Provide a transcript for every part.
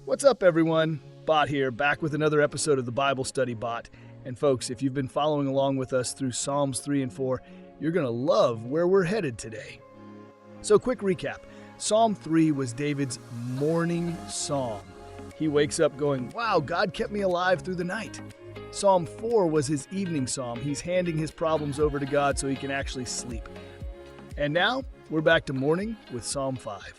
What's up, everyone? Bot here, back with another episode of the Bible Study Bot. And folks, if you've been following along with us through Psalms 3 and 4, you're going to love where we're headed today. So quick recap. Psalm 3 was David's morning psalm. He wakes up going, wow, God kept me alive through the night. Psalm 4 was his evening psalm. He's handing his problems over to God so he can actually sleep. And now, we're back to morning with Psalm 5.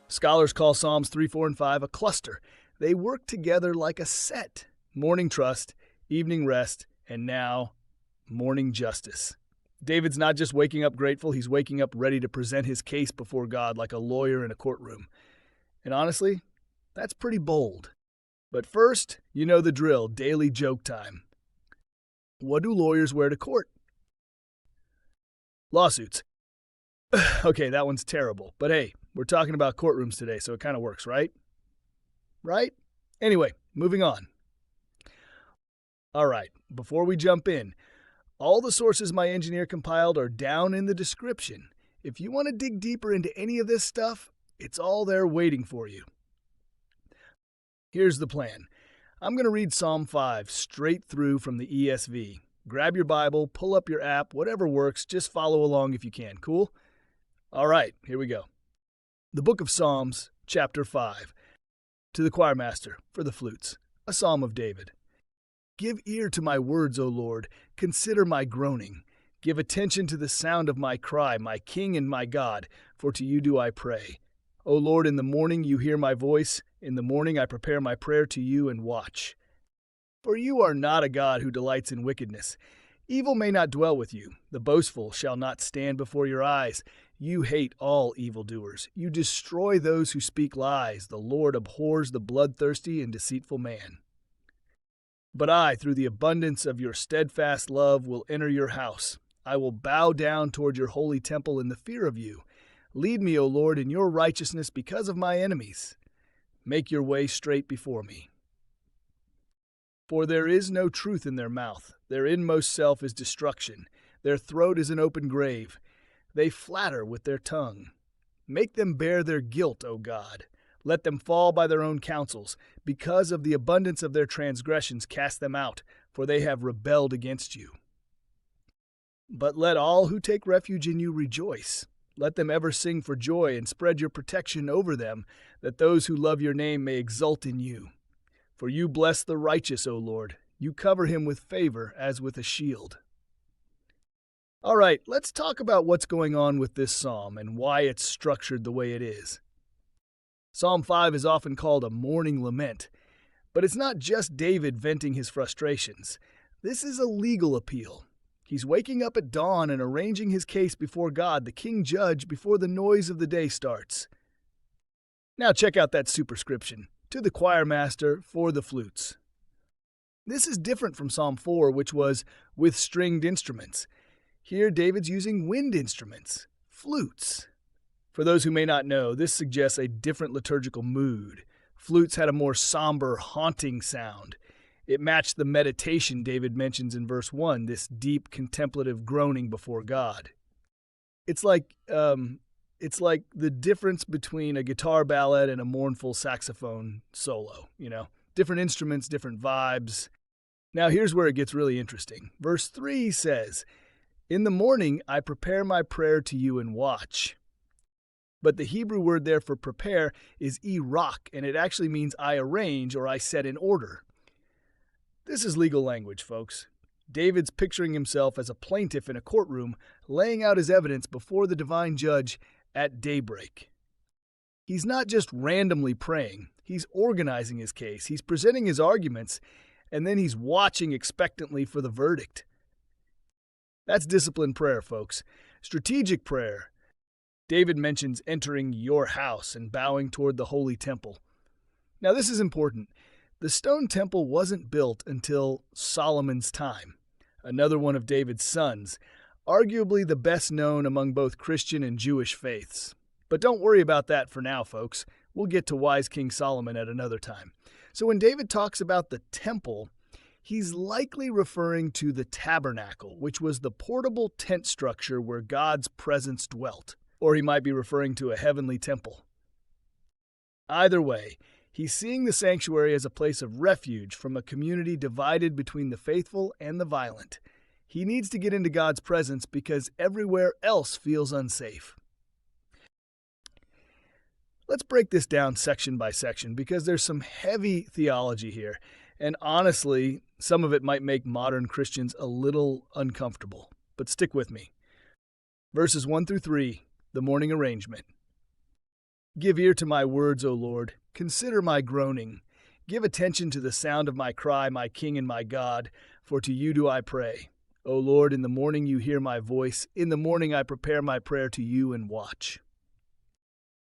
Scholars call Psalms 3, 4, and 5 a cluster. They work together like a set. Morning trust, evening rest, and now, morning justice. David's not just waking up grateful, he's waking up ready to present his case before God like a lawyer in a courtroom. And honestly, that's pretty bold. But first, you know the drill, daily joke time. What do lawyers wear to court? Lawsuits. Okay, that one's terrible, but hey, we're talking about courtrooms today, so it kind of works, right? Right? Anyway, moving on. All right, before we jump in, all the sources my engineer compiled are down in the description. If you want to dig deeper into any of this stuff, it's all there waiting for you. Here's the plan. I'm going to read Psalm 5 straight through from the ESV. Grab your Bible, pull up your app, whatever works, just follow along if you can. Cool? All right, here we go. The Book of Psalms, chapter 5. To the choirmaster, for the flutes, a psalm of David. Give ear to my words, O Lord. Consider my groaning. Give attention to the sound of my cry, my King and my God, for to you do I pray. O Lord, in the morning you hear my voice. In the morning I prepare my prayer to you and watch. For you are not a God who delights in wickedness. Evil may not dwell with you. The boastful shall not stand before your eyes. You hate all evildoers. You destroy those who speak lies. The Lord abhors the bloodthirsty and deceitful man. But I, through the abundance of your steadfast love, will enter your house. I will bow down toward your holy temple in the fear of you. Lead me, O Lord, in your righteousness because of my enemies. Make your way straight before me. For there is no truth in their mouth. Their inmost self is destruction. Their throat is an open grave. They flatter with their tongue. Make them bear their guilt, O God. Let them fall by their own counsels. Because of the abundance of their transgressions, cast them out, for they have rebelled against you. But let all who take refuge in you rejoice. Let them ever sing for joy and spread your protection over them, that those who love your name may exult in you. For you bless the righteous, O Lord. You cover him with favor as with a shield. All right, let's talk about what's going on with this psalm and why it's structured the way it is. Psalm 5 is often called a morning lament, but it's not just David venting his frustrations. This is a legal appeal. He's waking up at dawn and arranging his case before God, the king judge, before the noise of the day starts. Now check out that superscription, to the choirmaster, for the flutes. This is different from Psalm 4, which was with stringed instruments. Here, David's using wind instruments, flutes. For those who may not know, this suggests a different liturgical mood. Flutes had a more somber, haunting sound. It matched the meditation David mentions in verse 1, this deep contemplative groaning before God. It's like the difference between a guitar ballad and a mournful saxophone solo, Different instruments, different vibes. Now here's where it gets really interesting. Verse 3 says, in the morning I prepare my prayer to you and watch. But the Hebrew word there for prepare is irak, and it actually means I arrange or I set in order. This is legal language, folks. David's picturing himself as a plaintiff in a courtroom, laying out his evidence before the divine judge at daybreak. He's not just randomly praying. He's organizing his case. He's presenting his arguments, and then he's watching expectantly for the verdict. That's disciplined prayer, folks. Strategic prayer. David mentions entering your house and bowing toward the holy temple. Now, this is important. The stone temple wasn't built until Solomon's time, another one of David's sons, arguably the best known among both Christian and Jewish faiths. But don't worry about that for now, folks. We'll get to wise King Solomon at another time. So when David talks about the temple, he's likely referring to the tabernacle, which was the portable tent structure where God's presence dwelt. Or he might be referring to a heavenly temple. Either way, He's seeing the sanctuary as a place of refuge from a community divided between the faithful and the violent. He needs to get into God's presence because everywhere else feels unsafe. Let's break this down section by section because there's some heavy theology here, and honestly, some of it might make modern Christians a little uncomfortable. But stick with me. Verses 1 through 3, the morning arrangement. Give ear to my words, O Lord. Consider my groaning. Give attention to the sound of my cry, my King and my God, for to you do I pray. O Lord, in the morning you hear my voice. In the morning I prepare my prayer to you and watch.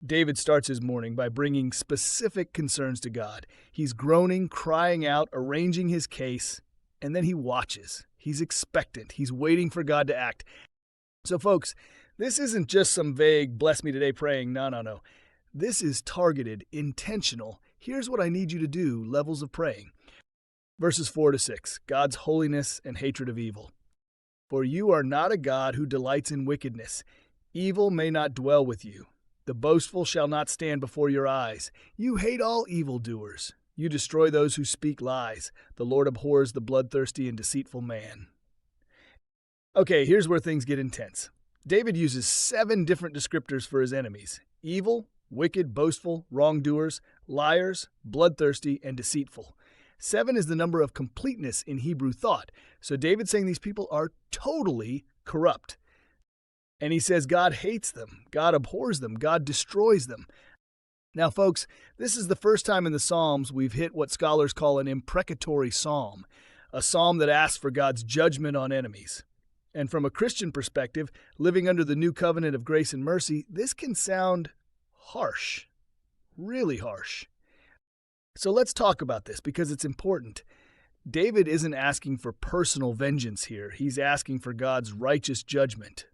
David starts his morning by bringing specific concerns to God. He's groaning, crying out, arranging his case, and then he watches. He's expectant. He's waiting for God to act. So, folks, this isn't just some vague, bless me today praying. No. This is targeted, intentional. Here's what I need you to do, levels of praying. Verses 4 to 6, God's holiness and hatred of evil. For you are not a God who delights in wickedness. Evil may not dwell with you. The boastful shall not stand before your eyes. You hate all evildoers. You destroy those who speak lies. The Lord abhors the bloodthirsty and deceitful man. Okay, here's where things get intense. David uses 7 different descriptors for his enemies: evil, wicked, boastful, wrongdoers, liars, bloodthirsty, and deceitful. 7 is the number of completeness in Hebrew thought. So David's saying these people are totally corrupt. And he says God hates them, God abhors them, God destroys them. Now, folks, this is the first time in the Psalms we've hit what scholars call an imprecatory psalm, a psalm that asks for God's judgment on enemies. And from a Christian perspective, living under the new covenant of grace and mercy, this can sound harsh, really harsh. So let's talk about this because it's important. David isn't asking for personal vengeance here. He's asking for God's righteous judgment.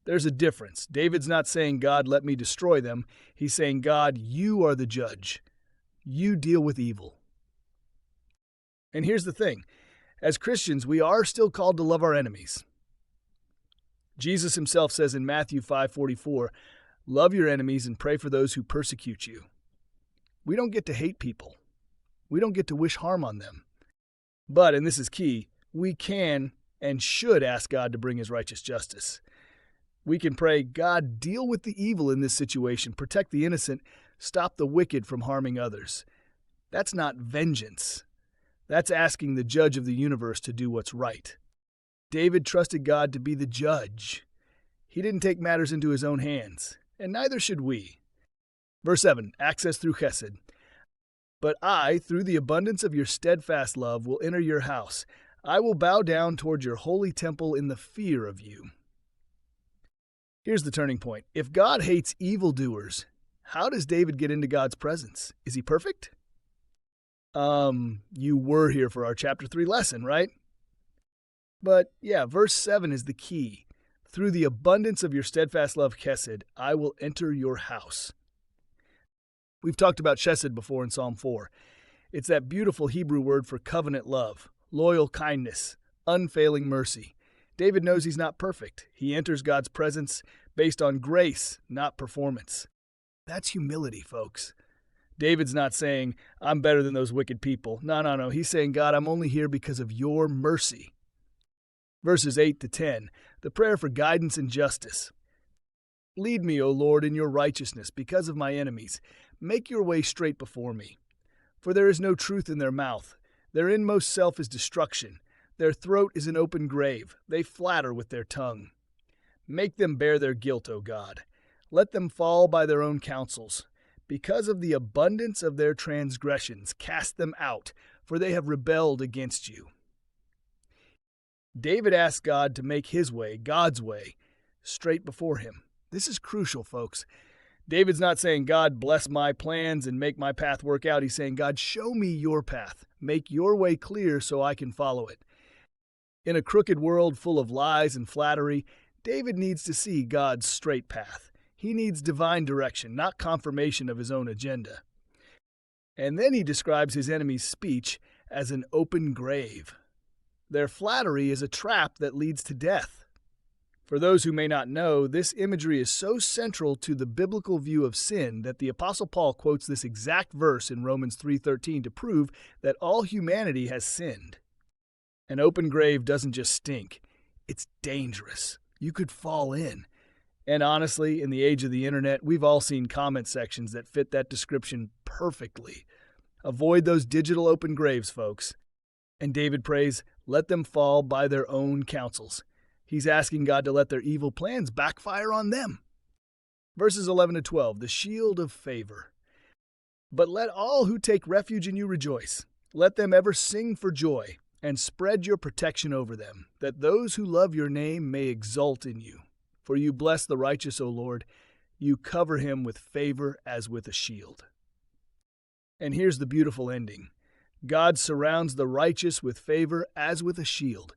There's a difference. David's not saying, God, let me destroy them. He's saying, God, you are the judge. You deal with evil. And here's the thing. As Christians, we are still called to love our enemies. Jesus himself says in Matthew 5:44, love your enemies and pray for those who persecute you. We don't get to hate people. We don't get to wish harm on them. But, and this is key, we can and should ask God to bring his righteous justice. We can pray, God, deal with the evil in this situation, protect the innocent, stop the wicked from harming others. That's not vengeance. That's asking the judge of the universe to do what's right. David trusted God to be the judge. He didn't take matters into his own hands, and neither should we. Verse 7, access through chesed. But I, through the abundance of your steadfast love, will enter your house. I will bow down toward your holy temple in the fear of you. Here's the turning point. If God hates evildoers, how does David get into God's presence? Is he perfect? You were here for our chapter 3 lesson, right? But yeah, verse 7 is the key. Through the abundance of your steadfast love, chesed, I will enter your house. We've talked about chesed before in Psalm 4. It's that beautiful Hebrew word for covenant love, loyal kindness, unfailing mercy. David knows he's not perfect. He enters God's presence based on grace, not performance. That's humility, folks. David's not saying, I'm better than those wicked people. No. He's saying, God, I'm only here because of your mercy. Verses 8 to 10, the prayer for guidance and justice. Lead me, O Lord, in your righteousness because of my enemies. Make your way straight before me. For there is no truth in their mouth. Their inmost self is destruction. Their throat is an open grave. They flatter with their tongue. Make them bear their guilt, O God. Let them fall by their own counsels. Because of the abundance of their transgressions, cast them out, for they have rebelled against you. David asked God to make his way, God's way, straight before him. This is crucial, folks. David's not saying, God, bless my plans and make my path work out. He's saying, God, show me your path. Make your way clear so I can follow it. In a crooked world full of lies and flattery, David needs to see God's straight path. He needs divine direction, not confirmation of his own agenda. And then he describes his enemy's speech as an open grave. Their flattery is a trap that leads to death. For those who may not know, this imagery is so central to the biblical view of sin that the Apostle Paul quotes this exact verse in Romans 3:13 to prove that all humanity has sinned. An open grave doesn't just stink, it's dangerous. You could fall in. And honestly, in the age of the internet, we've all seen comment sections that fit that description perfectly. Avoid those digital open graves, folks. And David prays, let them fall by their own counsels. He's asking God to let their evil plans backfire on them. Verses 11 to 12, the shield of favor. But let all who take refuge in you rejoice. Let them ever sing for joy, and spread your protection over them, that those who love your name may exult in you. For you bless the righteous, O Lord. You cover him with favor as with a shield. And here's the beautiful ending. God surrounds the righteous with favor as with a shield.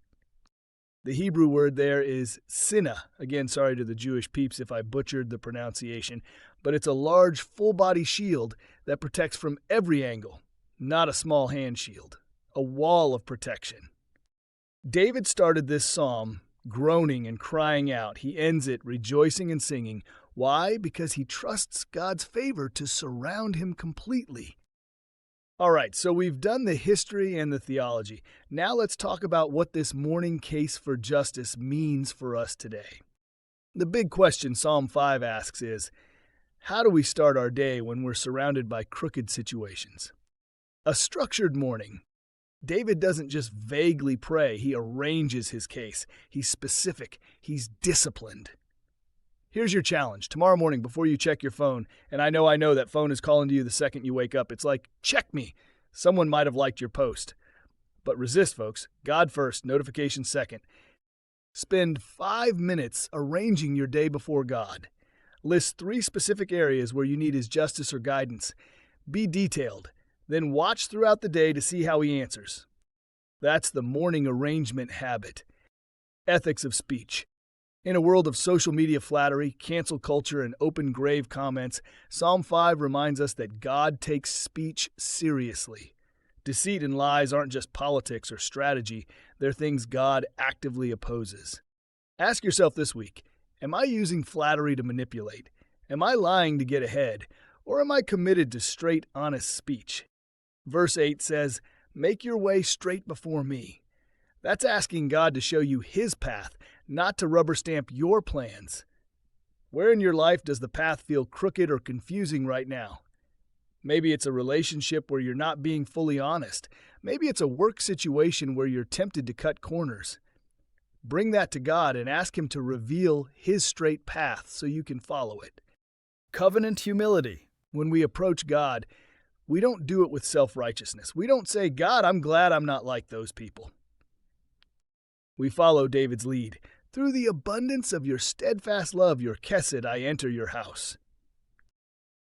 The Hebrew word there is sinah. Again, sorry to the Jewish peeps if I butchered the pronunciation, but it's a large full-body shield that protects from every angle, not a small hand shield, a wall of protection. David started this psalm groaning and crying out. He ends it rejoicing and singing. Why? Because he trusts God's favor to surround him completely. All right, so we've done the history and the theology. Now let's talk about what this morning case for justice means for us today. The big question Psalm 5 asks is, how do we start our day when we're surrounded by crooked situations? A structured morning. David doesn't just vaguely pray, he arranges his case. He's specific, he's disciplined. Here's your challenge. Tomorrow morning, before you check your phone, and I know that phone is calling to you the second you wake up. It's like, check me. Someone might have liked your post. But resist, folks. God first, notification second. Spend 5 minutes arranging your day before God. List 3 specific areas where you need his justice or guidance. Be detailed. Then watch throughout the day to see how he answers. That's the morning arrangement habit. Ethics of speech. In a world of social media flattery, cancel culture, and open grave comments, Psalm 5 reminds us that God takes speech seriously. Deceit and lies aren't just politics or strategy, they're things God actively opposes. Ask yourself this week, am I using flattery to manipulate? Am I lying to get ahead? Or am I committed to straight, honest speech? Verse 8 says, make your way straight before me. That's asking God to show you his path, not to rubber stamp your plans. Where in your life does the path feel crooked or confusing right now? Maybe it's a relationship where you're not being fully honest. Maybe it's a work situation where you're tempted to cut corners. Bring that to God and ask him to reveal his straight path so you can follow it. Covenant humility. When we approach God, we don't do it with self-righteousness. We don't say, God, I'm glad I'm not like those people. We follow David's lead. Through the abundance of your steadfast love, your chesed, I enter your house.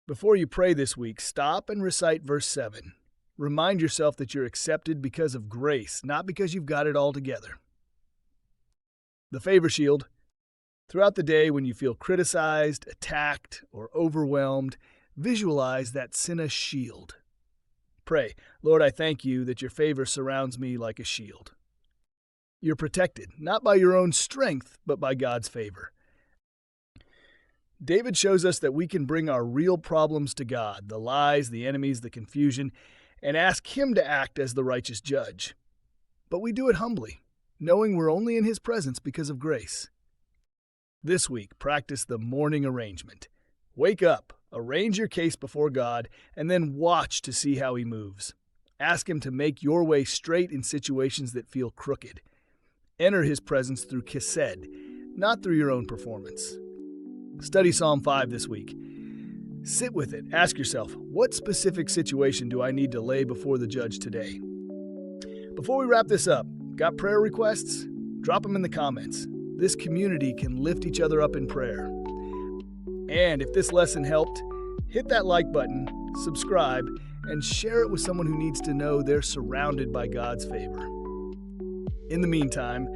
Before you pray this week, stop and recite verse 7. Remind yourself that you're accepted because of grace, not because you've got it all together. The favor shield. Throughout the day, when you feel criticized, attacked, or overwhelmed, visualize that sinah shield. Pray, Lord, I thank you that your favor surrounds me like a shield. You're protected, not by your own strength, but by God's favor. David shows us that we can bring our real problems to God, the lies, the enemies, the confusion, and ask him to act as the righteous judge. But we do it humbly, knowing we're only in his presence because of grace. This week, practice the morning arrangement. Wake up, arrange your case before God, and then watch to see how he moves. Ask him to make your way straight in situations that feel crooked. Enter his presence through chesed, not through your own performance. Study Psalm 5 this week. Sit with it. Ask yourself, what specific situation do I need to lay before the judge today? Before we wrap this up, got prayer requests? Drop them in the comments. This community can lift each other up in prayer. And if this lesson helped, hit that like button, subscribe, and share it with someone who needs to know they're surrounded by God's favor. In the meantime,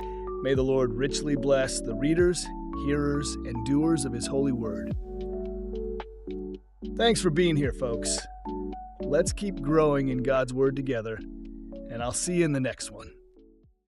may the Lord richly bless the readers, hearers, and doers of his holy word. Thanks for being here, folks. Let's keep growing in God's word together, and I'll see you in the next one.